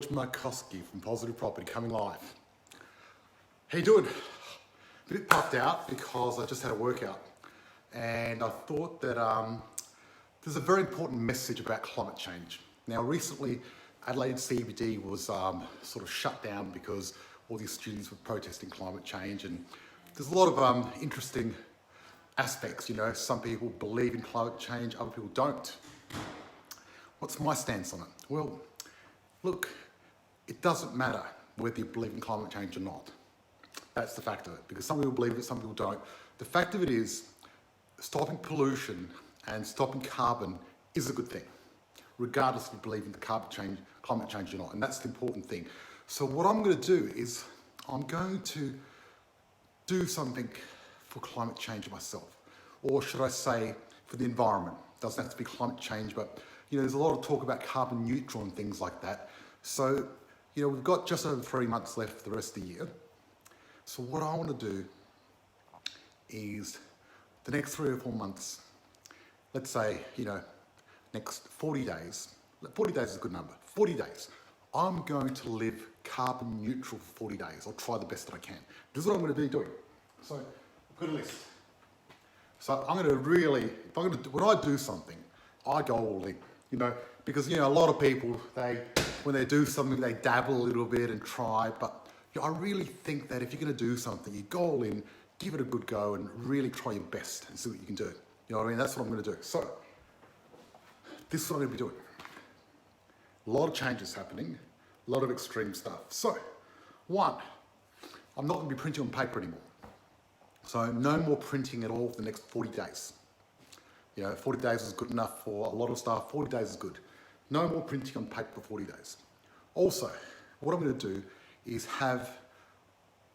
Markoski from Positive Property coming live. How you doing? A bit puffed out because I just had a workout and I thought that there's a very important message about climate change. Now recently Adelaide CBD was sort of shut down because all these students were protesting climate change, and there's a lot of interesting aspects. You know, some people believe in climate change, other people don't. What's my stance on it? Well, look, it doesn't matter whether you believe in climate change or not. That's the fact of it, because some people believe it, some people don't. The fact of it is, stopping pollution and stopping carbon is a good thing, regardless if you believe in the climate change or not, and that's the important thing. So what I'm going to do is, I'm going to do something for climate change myself, or should I say, for the environment. It doesn't have to be climate change, but you know, there's a lot of talk about carbon neutral and things like that. So, you know, we've got just over 3 months left for the rest of the year. So what I want to do is the next 3 or 4 months, let's say, you know, next 40 days, 40 days is a good number, 40 days, I'm going to live carbon neutral for 40 days. I'll try the best that I can. This is what I'm going to be doing. So I've got a list. So I'm going to really, when I do something, I go all in, you know, because, you know, a lot of people, when they do something, they dabble a little bit and try, but you know, I really think that if you're going to do something, you go all in, give it a good go, and really try your best and see what you can do. You know what I mean? That's what I'm going to do. So this is what I'm going to be doing. A lot of changes happening, a lot of extreme stuff. So, one, I'm not going to be printing on paper anymore. So no more printing at all for the next 40 days. You know, 40 days is good enough for a lot of stuff. 40 days is good. No more printing on paper for 40 days. Also, what I'm going to do is I'm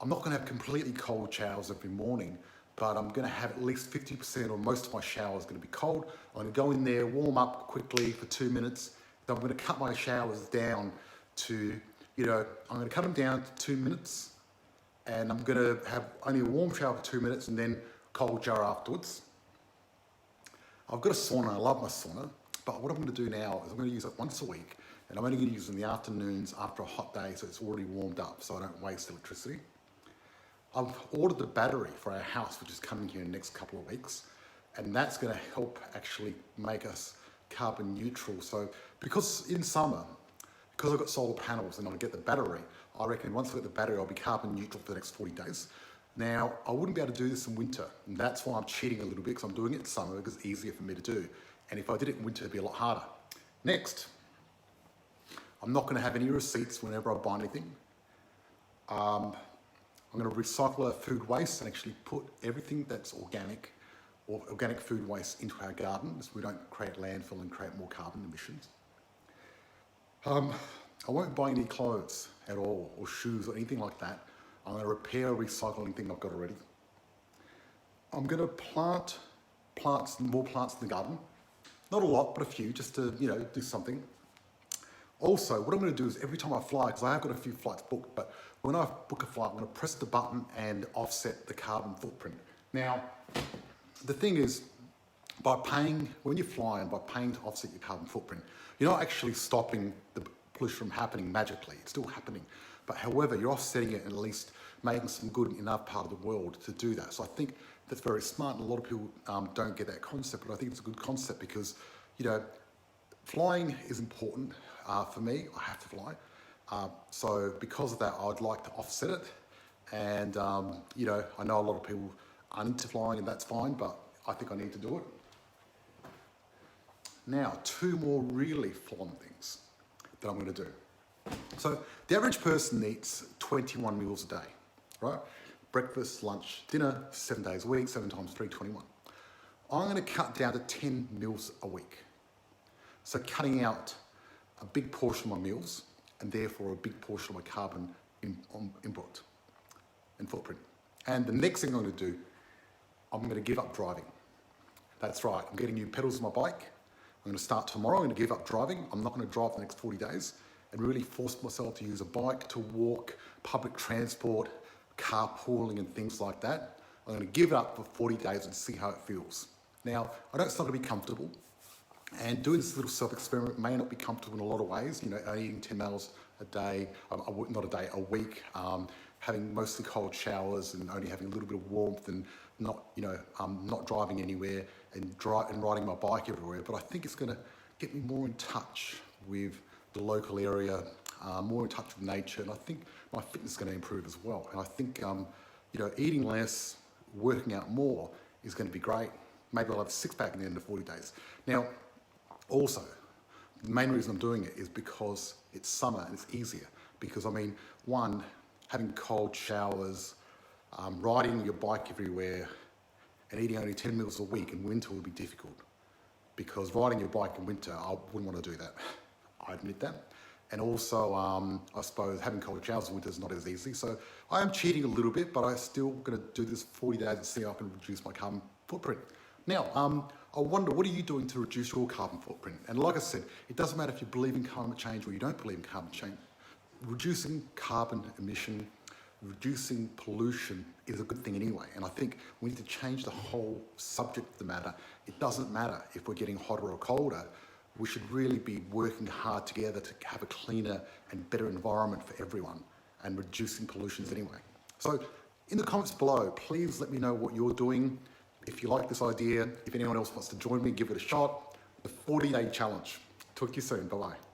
not going to have completely cold showers every morning, but I'm going to have at least 50% or most of my showers going to be cold. I'm going to go in there, warm up quickly for 2 minutes. Then I'm going to cut my showers down to, you know, I'm going to cut them down to 2 minutes, and I'm going to have only a warm shower for 2 minutes and then cold shower afterwards. I've got a sauna, I love my sauna, but what I'm going to do now is I'm going to use it once a week, and I'm only going to use it in the afternoons after a hot day, so it's already warmed up, so I don't waste electricity. I've ordered the battery for our house, which is coming here in the next couple of weeks, and that's going to help actually make us carbon neutral. So because in summer, because I've got solar panels and I'll get the battery, I reckon once I get the battery, I'll be carbon neutral for the next 40 days. Now, I wouldn't be able to do this in winter, and that's why I'm cheating a little bit, because I'm doing it in summer because it's easier for me to do. And if I did it in winter, it'd be a lot harder. Next, I'm not going to have any receipts whenever I buy anything. I'm going to recycle our food waste and actually put everything that's organic or organic food waste into our garden, so we don't create landfill and create more carbon emissions. I won't buy any clothes at all, or shoes or anything like that. I'm going to repair a recycling thing I've got already. I'm going to plant more plants in the garden. Not a lot, but a few, just to, you know, do something. Also, what I'm going to do is every time I fly, because I have got a few flights booked, but when I book a flight, I'm going to press the button and offset the carbon footprint. Now, the thing is, when you fly and by paying to offset your carbon footprint, you're not actually stopping the pollution from happening magically. It's still happening. But however, you're offsetting it and at least making some good in that part of the world to do that. So I think that's very smart, and a lot of people don't get that concept, but I think it's a good concept because, you know, flying is important for me. I have to fly. So because of that, I'd like to offset it. And, you know, I know a lot of people aren't into flying, and that's fine, but I think I need to do it. Now, 2 more really fun things that I'm going to do. So the average person eats 21 meals a day, right? Breakfast, lunch, dinner, 7 days a week, 7 times 3, 21. I'm going to cut down to 10 meals a week. So cutting out a big portion of my meals, and therefore a big portion of my carbon input and footprint. And the next thing I'm going to do, I'm going to give up driving. That's right, I'm getting new pedals on my bike. I'm going to start tomorrow. I'm going to give up driving. I'm not going to drive for the next 40 days and really force myself to use a bike, to walk, public transport, carpooling and things like that. I'm going to give it up for 40 days and see how it feels. Now, I know it's not going to be comfortable, and doing this little self-experiment may not be comfortable in a lot of ways, you know, eating 10 meals a day, not a day, a week, having mostly cold showers and only having a little bit of warmth and not, not driving anywhere and riding my bike everywhere. But I think it's going to get me more in touch with the local area, more in touch with nature, and I think my fitness is going to improve as well. And I think, eating less, working out more is going to be great. Maybe I'll have a six-pack in the end of 40 days. Now, also, the main reason I'm doing it is because it's summer and it's easier. Because, one, having cold showers, riding your bike everywhere, and eating only 10 meals a week in winter will be difficult. Because riding your bike in winter, I wouldn't want to do that. I admit that. And also, I suppose having cold showers in winter is not as easy. So I am cheating a little bit, but I'm still going to do this 40 days and see how I can reduce my carbon footprint. Now, I wonder, what are you doing to reduce your carbon footprint? And like I said, it doesn't matter if you believe in climate change or you don't believe in carbon change. Reducing carbon emission, reducing pollution is a good thing anyway. And I think we need to change the whole subject of the matter. It doesn't matter if we're getting hotter or colder. We should really be working hard together to have a cleaner and better environment for everyone and reducing pollutions anyway. So in the comments below, please let me know what you're doing. If you like this idea, if anyone else wants to join me, give it a shot. The 40-day challenge. Talk to you soon. Bye-bye.